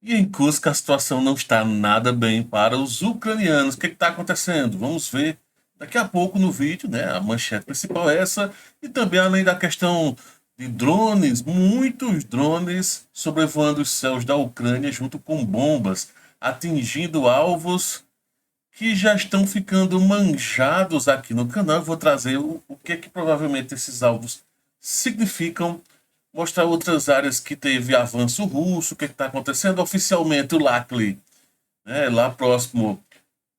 E em Kursk a situação não está nada bem para os ucranianos. O que está acontecendo? Vamos ver daqui a pouco no vídeo, né? A manchete principal é essa. E também além da questão de drones, muitos drones sobrevoando os céus da Ucrânia junto com bombas, atingindo alvos que já estão ficando manjados aqui no canal. Eu vou trazer o que é que provavelmente esses alvos significam, mostrar outras áreas que teve avanço russo, o que está acontecendo. Oficialmente, o Lakli, né, lá próximo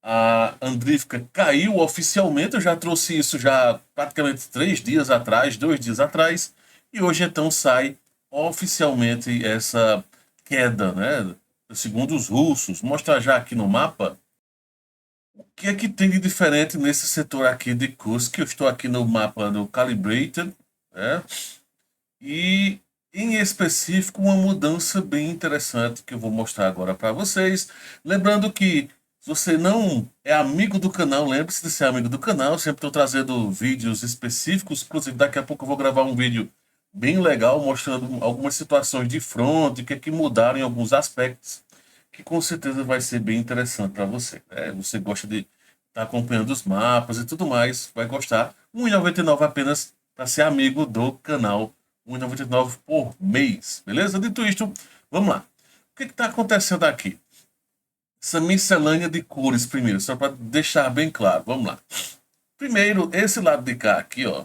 a Andrivka, caiu oficialmente. Eu já trouxe isso já praticamente 3 dias atrás, 2 dias atrás, e hoje então sai oficialmente essa queda, né? Segundo os russos. Vou mostrar já aqui no mapa o que é que tem de diferente nesse setor aqui de Kursk. Eu estou aqui no mapa do Calibrated, né? E, em específico, uma mudança bem interessante que eu vou mostrar agora para vocês. Lembrando que, se você não é amigo do canal, lembre-se de ser amigo do canal. Eu sempre estou trazendo vídeos específicos. Inclusive, daqui a pouco eu vou gravar um vídeo bem legal mostrando algumas situações de front, o que é que mudaram em alguns aspectos, que com certeza vai ser bem interessante para você, né? Você gosta de estar acompanhando os mapas e tudo mais, vai gostar. R$ 1,99 apenas para ser amigo do canal. R$ 1,99 por mês, beleza? Dito isto, vamos lá. O que está acontecendo aqui? Essa miscelânea de cores primeiro, só para deixar bem claro. Vamos lá. Primeiro, esse lado de cá aqui, ó.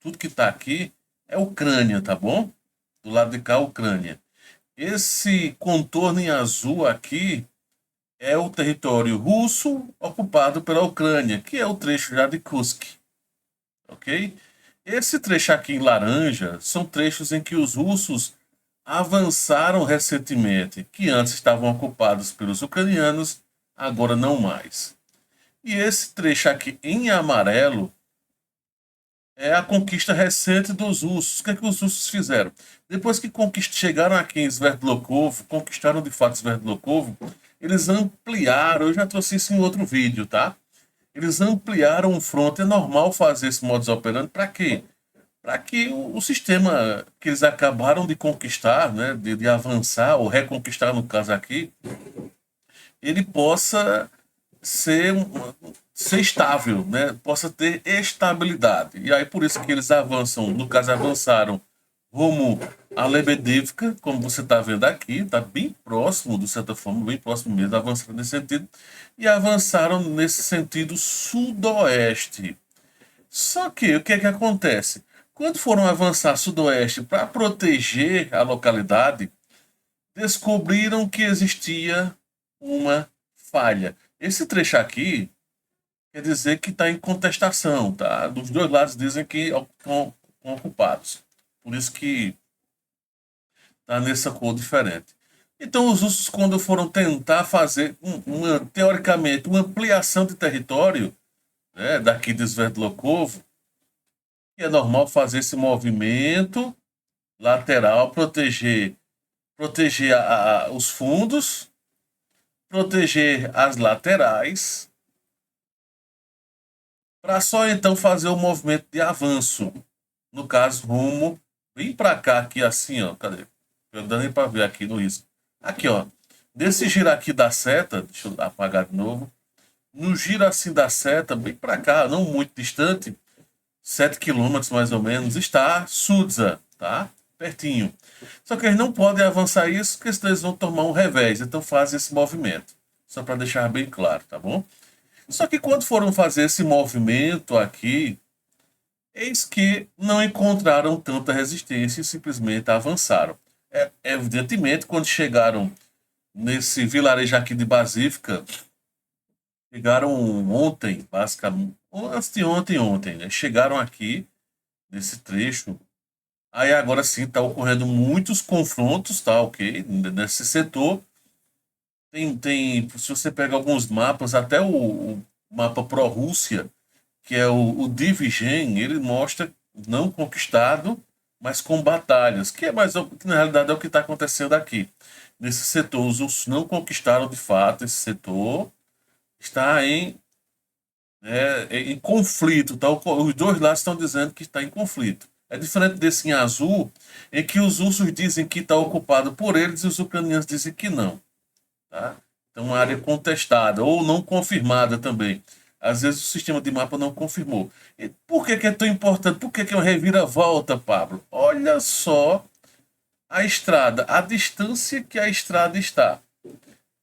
Tudo que está aqui é Ucrânia, tá bom? Do lado de cá, Ucrânia. Esse contorno em azul aqui é o território russo ocupado pela Ucrânia, que é o trecho já de Kursk, ok? Esse trecho aqui em laranja são trechos em que os russos avançaram recentemente, que antes estavam ocupados pelos ucranianos, agora não mais. E esse trecho aqui em amarelo é a conquista recente dos russos. O que é que os russos fizeram? Depois que chegaram aqui em Sverdlovsk, conquistaram de fato Sverdlovsk, eles ampliaram, eu já trouxe isso em outro vídeo, tá? Eles ampliaram o front. É normal fazer esse modus operandi para quê? Para que o sistema que eles acabaram de conquistar, né, de avançar, ou reconquistar no caso aqui, ele possa ser, ser estável, né, possa ter estabilidade. E aí por isso que eles avançam, no caso avançaram rumo a Lebedivka, como você está vendo aqui, está bem próximo, de certa forma, bem próximo mesmo, avançaram nesse sentido, e avançaram nesse sentido sudoeste. Só que o que é que acontece? Quando foram avançar sudoeste para proteger a localidade, descobriram que existia uma falha. Esse trecho aqui quer dizer que está em contestação, tá? Dos dois lados dizem que estão ocupados. Por isso que está nessa cor diferente. Então os russos, quando foram tentar fazer, teoricamente, uma ampliação de território, né, daqui de Sverdlovsk, que é normal fazer esse movimento lateral, proteger os fundos, proteger as laterais, para só então fazer o movimento de avanço. No caso, rumo bem para cá, aqui assim, ó. Cadê? Não dá nem para ver aqui no risco. Aqui, ó. Desse giro aqui da seta, deixa eu apagar de novo. No giro assim da seta, bem para cá, não muito distante, 7 km mais ou menos, está Sudza, tá? Pertinho. Só que eles não podem avançar isso, porque senão eles vão tomar um revés. Então fazem esse movimento. Só para deixar bem claro, tá bom? Só que quando foram fazer esse movimento aqui, eis que não encontraram tanta resistência e simplesmente avançaram. Evidentemente, quando chegaram nesse vilarejo aqui de Basílica, chegaram ontem, basicamente, antes de ontem, né? Chegaram aqui nesse trecho. Aí agora sim está ocorrendo muitos confrontos, tá, ok? Nesse setor. Se você pega alguns mapas, até o mapa pró-Rússia, que é o Division, ele mostra não conquistado, mas com batalhas, que é mais que na realidade é o que está acontecendo aqui. Nesse setor, os russos não conquistaram de fato esse setor, está em conflito, tá? Os dois lados estão dizendo que está em conflito. É diferente desse em azul, em que os russos dizem que está ocupado por eles e os ucranianos dizem que não. Tá? Então, uma área contestada ou não confirmada também. Às vezes o sistema de mapa não confirmou. E por que, que é tão importante? Por que, que é uma reviravolta, Pablo? Olha só a estrada, a distância que a estrada está.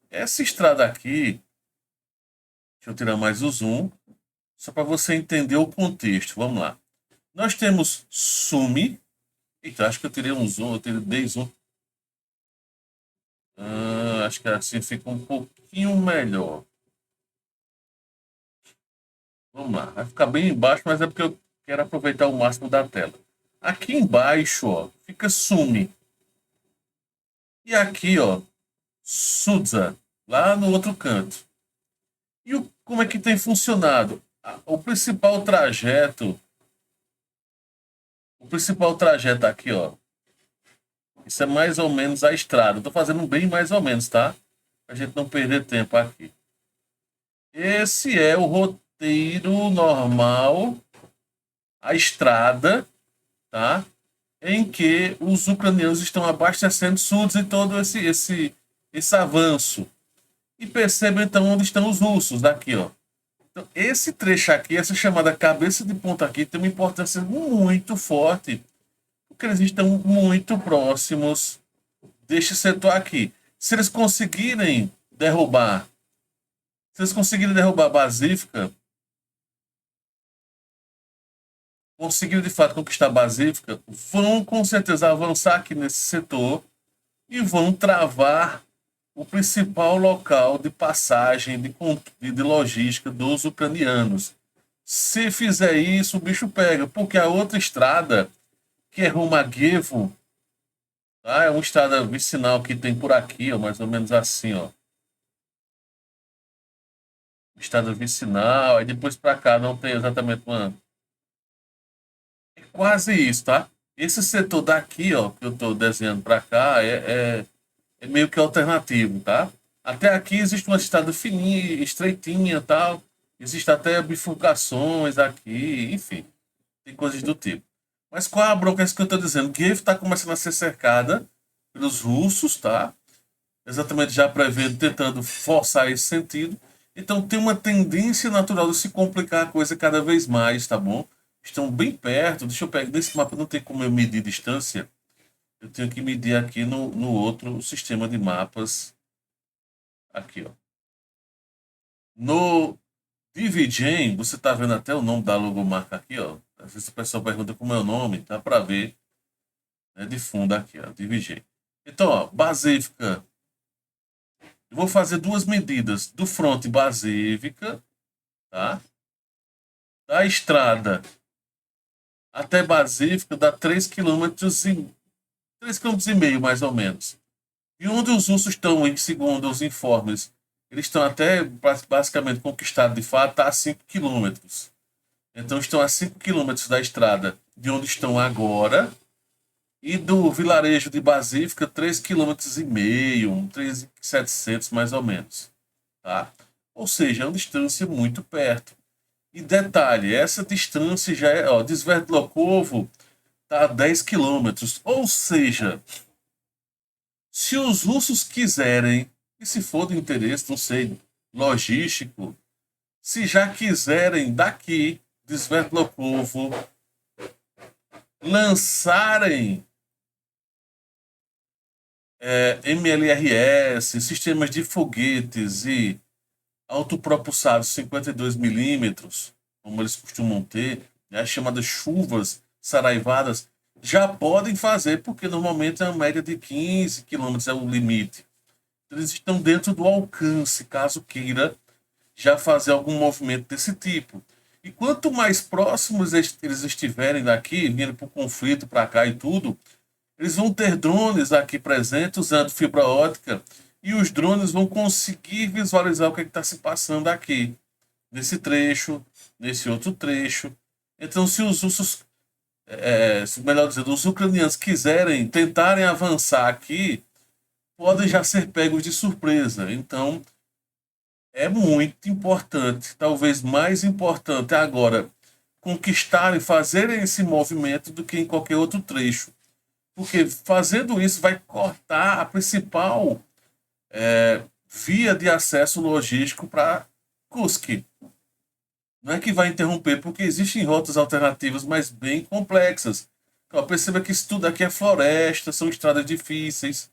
Essa estrada aqui, deixa eu tirar mais o zoom, só para você entender o contexto. Vamos lá. Nós temos Sumi. Eita, acho que eu tirei um zoom, dei zoom. Acho que assim fica um pouquinho melhor. Vamos lá. Vai ficar bem embaixo, mas é porque eu quero aproveitar o máximo da tela. Aqui embaixo, ó, fica Sumi. E aqui, ó, Sudza, lá no outro canto. E como é que tem funcionado? O principal trajeto aqui, ó. Isso é mais ou menos a estrada. Estou fazendo bem mais ou menos, tá? Pra gente não perder tempo aqui. Esse é o roteiro normal, a estrada, tá? Em que os ucranianos estão abastecendo Sudza e todo esse avanço. E percebam então onde estão os russos, daqui, ó. Então, esse trecho aqui, essa chamada cabeça de ponta aqui, tem uma importância muito forte, porque eles estão muito próximos deste setor aqui. Se eles conseguirem derrubar, se eles conseguirem derrubar a Basílica, conseguirem de fato conquistar a Basílica, vão com certeza avançar aqui nesse setor e vão travar o principal local de passagem de logística dos ucranianos. Se fizer isso, o bicho pega, porque a outra estrada, que é rumo a Gievo, tá? É uma estrada vicinal que tem por aqui, ó, mais ou menos assim, ó. Estrada vicinal, aí depois para cá não tem exatamente uma. É quase isso, tá? Esse setor daqui, ó, que eu estou desenhando para cá, é meio que alternativo, tá? Até aqui existe uma estrada fininha, estreitinha, tal. Existem até bifurcações aqui, enfim, tem coisas do tipo. Mas qual é a bronca? É isso que eu estou dizendo. Kiev está começando a ser cercada pelos russos, tá? Exatamente já prevendo, tentando forçar esse sentido. Então tem uma tendência natural de se complicar a coisa cada vez mais, tá bom? Estão bem perto. Deixa eu pegar. Nesse mapa não tem como eu medir distância. Eu tenho que medir aqui no outro sistema de mapas. Aqui, ó. No DiviGen, você está vendo até o nome da logomarca aqui, ó. Às vezes o pessoal pergunta como é o nome, dá para ver, né, de fundo aqui, ó, DiviGen. Então, ó, basífica. Eu vou fazer duas medidas do fronte basífica, tá? Da estrada até basífica dá 3,5 km mais ou menos. E onde os ursos estão, segundo os informes, eles estão até basicamente conquistados de fato, está a 5 quilômetros. Então estão a 5 quilômetros da estrada de onde estão agora e do vilarejo de Basílica 3,5 km, 3,700 mais ou menos. Tá? Ou seja, é uma distância muito perto. E detalhe, essa distância já é, ó, de Sverdlokovo está a 10 quilômetros. Ou seja, se os russos quiserem, e se for do interesse, não sei, logístico, se já quiserem daqui de Sverdlokovo lançarem MLRS, sistemas de foguetes e autopropulsados 52 milímetros, como eles costumam ter, né, as chamadas chuvas saraivadas, já podem fazer, porque normalmente é uma média de 15 quilômetros é o limite. Eles estão dentro do alcance, caso queira já fazer algum movimento desse tipo. E quanto mais próximos eles estiverem daqui, vindo para o conflito, para cá e tudo, eles vão ter drones aqui presentes usando fibra ótica e os drones vão conseguir visualizar o que está se passando aqui, nesse trecho, nesse outro trecho. Então, se os russos, melhor dizendo, os ucranianos quiserem tentarem avançar aqui, podem já ser pegos de surpresa. Então, é muito importante, talvez mais importante agora, conquistarem, fazerem esse movimento do que em qualquer outro trecho. Porque fazendo isso vai cortar a principal via de acesso logístico para Cusco. Não é que vai interromper, porque existem rotas alternativas, mas bem complexas. Então, perceba que isso tudo aqui é floresta, são estradas difíceis.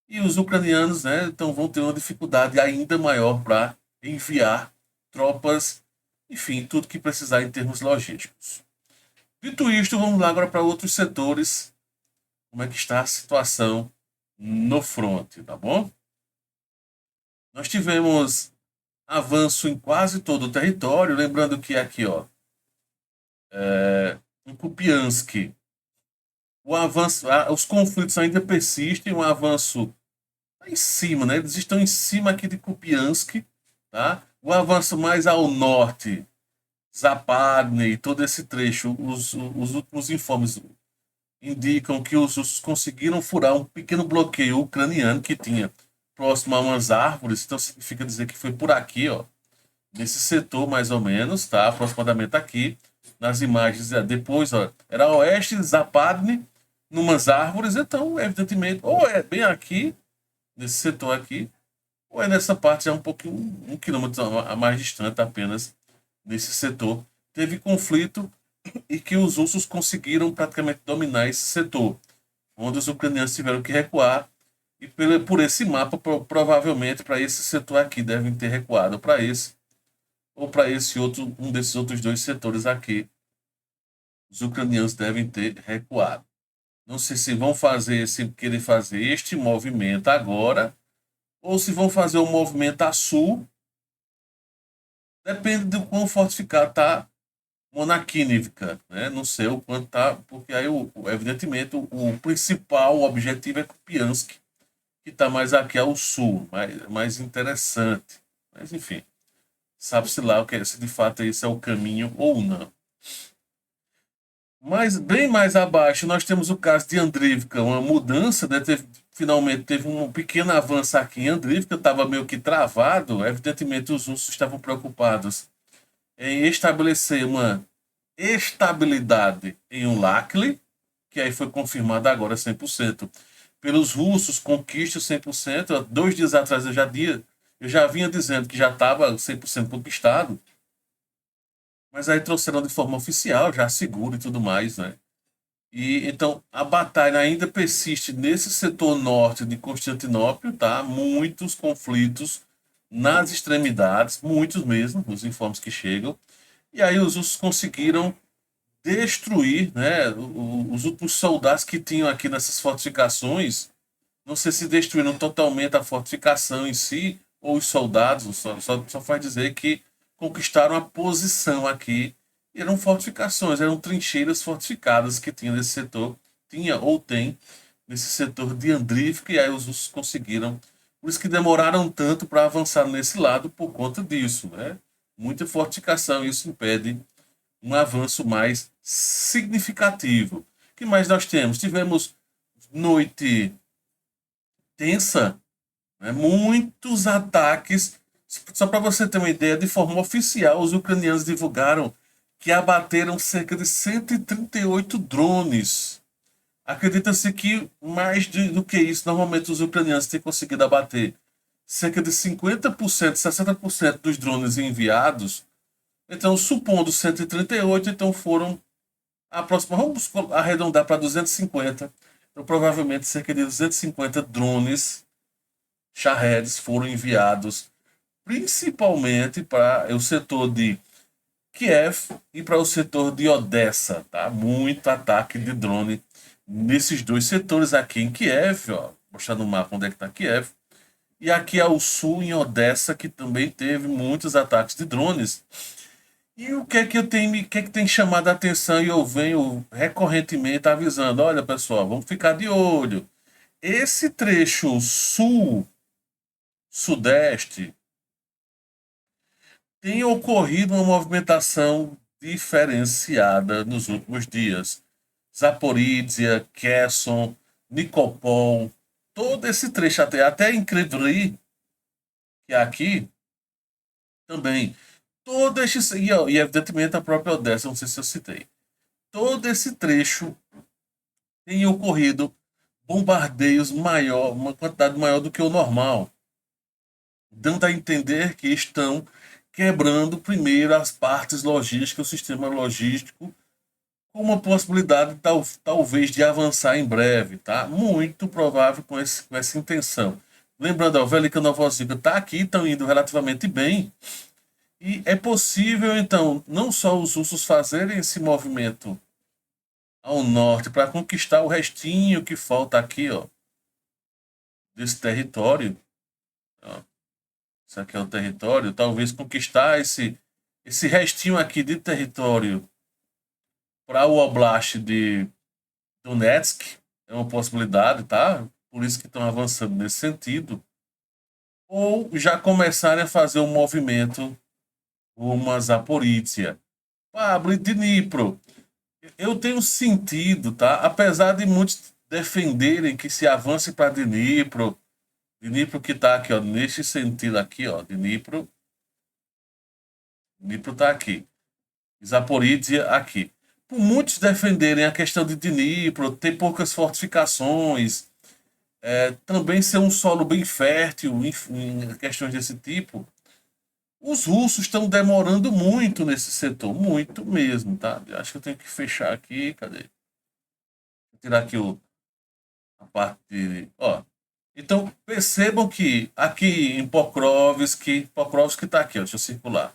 E os ucranianos, né, então vão ter uma dificuldade ainda maior para enviar tropas, enfim, tudo que precisar em termos logísticos. Dito isto, vamos lá agora para outros setores. Como é que está a situação no fronte, tá bom? Nós tivemos avanço em quase todo o território, lembrando que aqui, ó, em Kupiansk, o avanço, os conflitos ainda persistem, um avanço em cima, né? Eles estão em cima aqui de Kupiansk, tá? O avanço mais ao norte, Zapadne, todo esse trecho, os últimos informes indicam que os russos conseguiram furar um pequeno bloqueio ucraniano que tinha próximo a umas árvores, então significa dizer que foi por aqui, ó, nesse setor mais ou menos, tá? Aproximadamente aqui, nas imagens, depois, ó, era oeste de Zapadne, numas árvores, então, evidentemente, ou é bem aqui, nesse setor aqui, ou é nessa parte já um pouquinho, 1 quilômetro a mais distante apenas, nesse setor. Teve conflito e que os russos conseguiram praticamente dominar esse setor, onde os ucranianos tiveram que recuar, e por esse mapa, provavelmente para esse setor aqui devem ter recuado, para esse, ou para esse outro, um desses outros dois setores aqui, os ucranianos devem ter recuado. Não sei se vão fazer, se querer fazer este movimento agora, ou se vão fazer o movimento a sul. Depende do quão fortificado está Monarquívka, né? Não sei o quanto está, porque aí, evidentemente, o principal objetivo é Kupiansk, que está mais aqui ao sul, mais interessante. Mas, enfim, sabe-se lá se de fato esse é o caminho ou não. Mas bem mais abaixo nós temos o caso de Andrivka, uma mudança, né? Finalmente teve um pequeno avanço aqui em Andrivka, estava meio que travado, evidentemente os russos estavam preocupados em estabelecer uma estabilidade em um Lakli, que aí foi confirmado agora 100%. Pelos russos, conquista 100%. 2 dias atrás eu já vinha dizendo que já estava 100% conquistado, mas aí trouxeram de forma oficial, já seguro e tudo mais, né? E então a batalha ainda persiste nesse setor norte de Constantinopla, tá? Muitos conflitos nas extremidades, muitos mesmo, os informes que chegam. E aí os russos conseguiram destruir, né, os últimos soldados que tinham aqui nessas fortificações. Não sei se destruíram totalmente a fortificação em si ou os soldados, só faz dizer que conquistaram a posição aqui. Eram fortificações, eram trincheiras fortificadas que tinha nesse setor, tinha ou tem nesse setor de Andrivka, e aí os russos conseguiram. Por isso que demoraram tanto para avançar nesse lado por conta disso, né? Muita fortificação, isso impede um avanço mais significativo. O que mais nós temos? Tivemos noite tensa, né? Muitos ataques. Só para você ter uma ideia, de forma oficial, os ucranianos divulgaram que abateram cerca de 138 drones. Acredita-se que mais do que isso, normalmente os ucranianos têm conseguido abater cerca de 50%, 60% dos drones enviados. Então, supondo 138, então foram aproximadamente, vamos arredondar para 250. Então, provavelmente cerca de 250 drones Shahed foram enviados principalmente para o setor de Kiev e para o setor de Odessa, tá? Muito ataque de drone nesses dois setores aqui em Kiev, ó, mostrar no mapa onde é que está Kiev, e aqui ao sul em Odessa, que também teve muitos ataques de drones. E o que é que o que é que tem chamado a atenção, e eu venho recorrentemente avisando, olha pessoal, vamos ficar de olho. Esse trecho sul-sudeste tem ocorrido uma movimentação diferenciada nos últimos dias. Zaporizhia, Kherson, Nikopol, todo esse trecho até em Kryvyi, que é aqui, também. Todo esse, e evidentemente a própria Odessa, não sei se eu citei. Todo esse trecho tem ocorrido bombardeios maior, uma quantidade maior do que o normal, dando a entender que estão quebrando primeiro as partes logísticas, o sistema logístico, com uma possibilidade talvez de avançar em breve, tá? Muito provável com essa intenção. Lembrando, a Vélica Novosibirsk está aqui, estão indo relativamente bem, e é possível, então, não só os russos fazerem esse movimento ao norte para conquistar o restinho que falta aqui, ó, desse território. Ó, isso aqui é o território. Talvez conquistar esse restinho aqui de território para o Oblast de Donetsk é uma possibilidade, tá? Por isso que estão avançando nesse sentido. Ou já começarem a fazer um movimento rumo a Zaporizhia. Pablo e Dnipro. Eu tenho sentido, tá? Apesar de muitos defenderem que se avance para Dnipro, Dnipro que está aqui, ó, nesse sentido aqui, ó, Dnipro está aqui, Zaporizhia aqui. Por muitos defenderem a questão de Dnipro, ter poucas fortificações, também ser um solo bem fértil em questões desse tipo, os russos estão demorando muito nesse setor, muito mesmo, tá? Eu acho que eu tenho que fechar aqui, cadê? Vou tirar aqui a parte de, ó. Então, percebam que aqui em Pokrovsk está aqui, ó, deixa eu circular.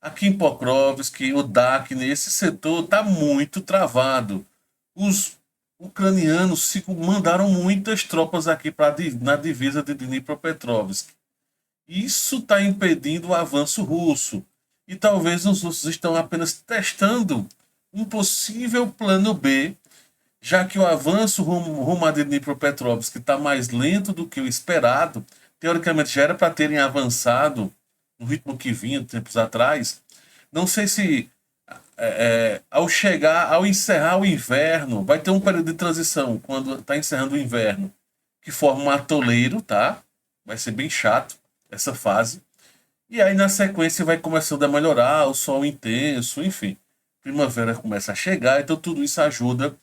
Aqui em Pokrovsk, o DAC, nesse setor, está muito travado. Os ucranianos mandaram muitas tropas aqui na divisa de Dnipropetrovsk. Isso está impedindo o avanço russo. E talvez os russos estão apenas testando um possível plano B, já que o avanço rumo a Dnipropetrovsk está mais lento do que o esperado. Teoricamente já era para terem avançado no ritmo que vinha tempos atrás. Não sei se ao encerrar o inverno, vai ter um período de transição quando está encerrando o inverno, que forma um atoleiro, tá? Vai ser bem chato essa fase. E aí na sequência vai começando a melhorar, o sol intenso, enfim. Primavera começa a chegar, então tudo isso ajuda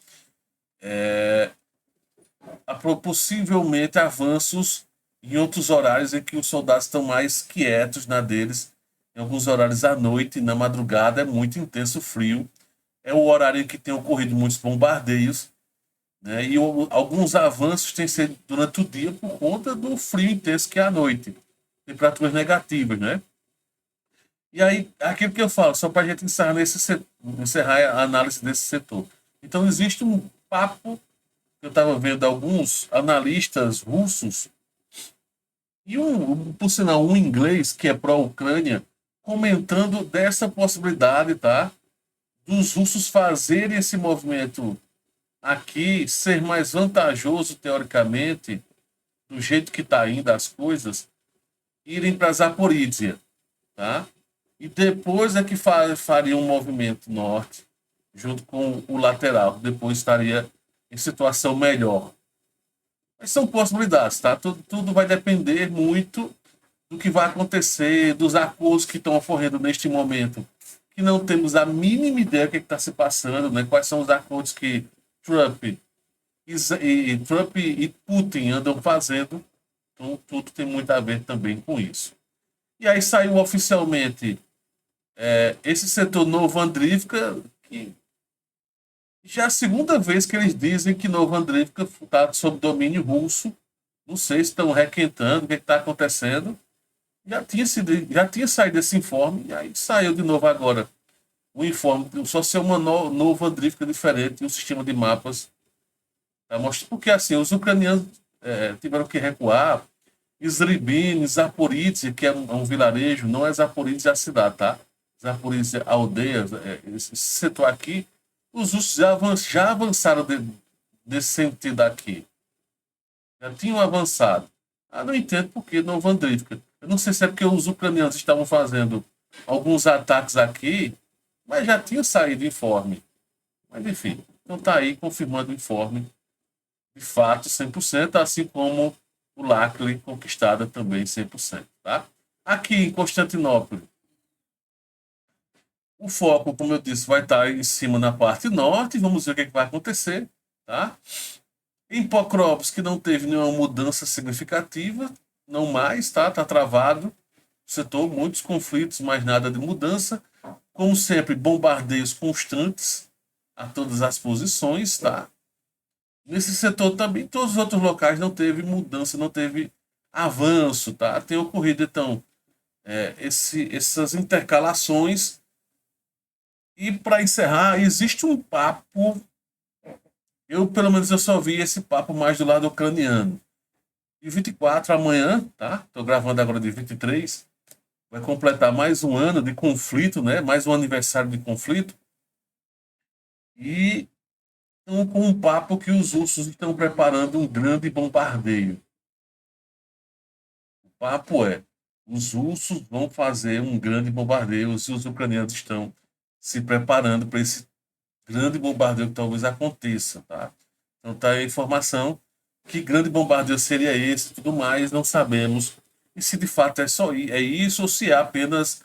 a possivelmente avanços em outros horários em que os soldados estão mais quietos na deles. Em alguns horários à noite, na madrugada, é muito intenso o frio. É o horário em que tem ocorrido muitos bombardeios, né? E alguns avanços têm sido durante o dia por conta do frio intenso que é à noite. Temperaturas negativas, né? E aí, aquilo que eu falo, só para a gente encerrar a análise desse setor. Então, existe um papo que eu estava vendo alguns analistas russos e por sinal, um inglês que é pró-Ucrânia, comentando dessa possibilidade, tá? Dos russos fazerem esse movimento aqui ser mais vantajoso, teoricamente, do jeito que está indo as coisas, irem para Zaporizhia, tá? E depois é que faria um movimento norte, junto com o lateral, depois estaria em situação melhor. Mas são possibilidades, tá? Tudo vai depender muito do que vai acontecer, dos acordos que estão ocorrendo neste momento, que não temos a mínima ideia do que está se passando, né? Quais são os acordos que Trump Trump e Putin andam fazendo. Então, tudo tem muito a ver também com isso. E aí saiu oficialmente esse setor Novo Andrivka, que já é a segunda vez que eles dizem que Novo Andrivka está sob domínio russo. Não sei se estão requentando, o que está acontecendo. Já tinha saído esse informe, e aí saiu de novo agora o informe, só ser uma Novo Andrivka diferente e um sistema de mapas. Tá? Porque assim, os ucranianos tiveram que recuar. Izribin, Zaporizhia, que é um vilarejo, não é Zaporizhia a cidade, tá? Zaporizhia a aldeia, esse setor aqui, os russos já avançaram nesse sentido aqui. Já tinham avançado. Ah, não entendo por que Novo Andrivka. Eu não sei se é porque os ucranianos estavam fazendo alguns ataques aqui, mas já tinha saído informe. Mas enfim, então tá aí confirmando o informe de fato 100%, assim como o Lacre conquistada também 100%, tá? Aqui em Constantinopla, O foco, como eu disse, vai estar em cima na parte norte. Vamos ver o que, vai acontecer, tá? Em Pocrópolis, que não teve nenhuma mudança significativa, não mais, tá? Tá travado o setor, muitos conflitos, mas nada de mudança. Como sempre, bombardeios constantes a todas as posições, tá? Nesse setor também, todos os outros locais não teve mudança, não teve avanço, tá? Tem ocorrido, então, essas intercalações. E para encerrar, existe um papo, pelo menos eu só vi esse papo mais do lado ucraniano. De 24 amanhã, tá? Estou gravando agora de 23, vai completar mais um ano de conflito, né? Mais um aniversário de conflito. E com um papo que os russos estão preparando um grande bombardeio. O papo é, os russos vão fazer um grande bombardeio e os ucranianos estão se preparando para esse grande bombardeio que talvez aconteça, tá? Então tá a informação que grande bombardeio seria esse, tudo mais, não sabemos. E se de fato é isso ou se é apenas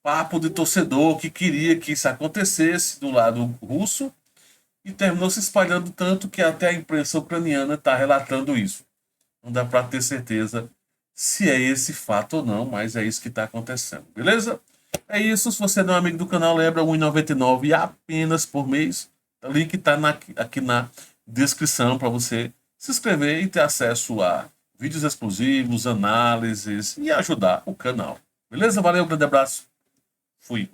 papo de torcedor que queria que isso acontecesse do lado russo e terminou se espalhando tanto que até a imprensa ucraniana está relatando isso. Não dá para ter certeza se é esse fato ou não, mas é isso que está acontecendo, beleza? É isso, se você não é amigo do canal, lembra, R$ 1,99 apenas por mês. O link está aqui na descrição para você se inscrever e ter acesso a vídeos exclusivos, análises e ajudar o canal. Beleza? Valeu, um grande abraço. Fui.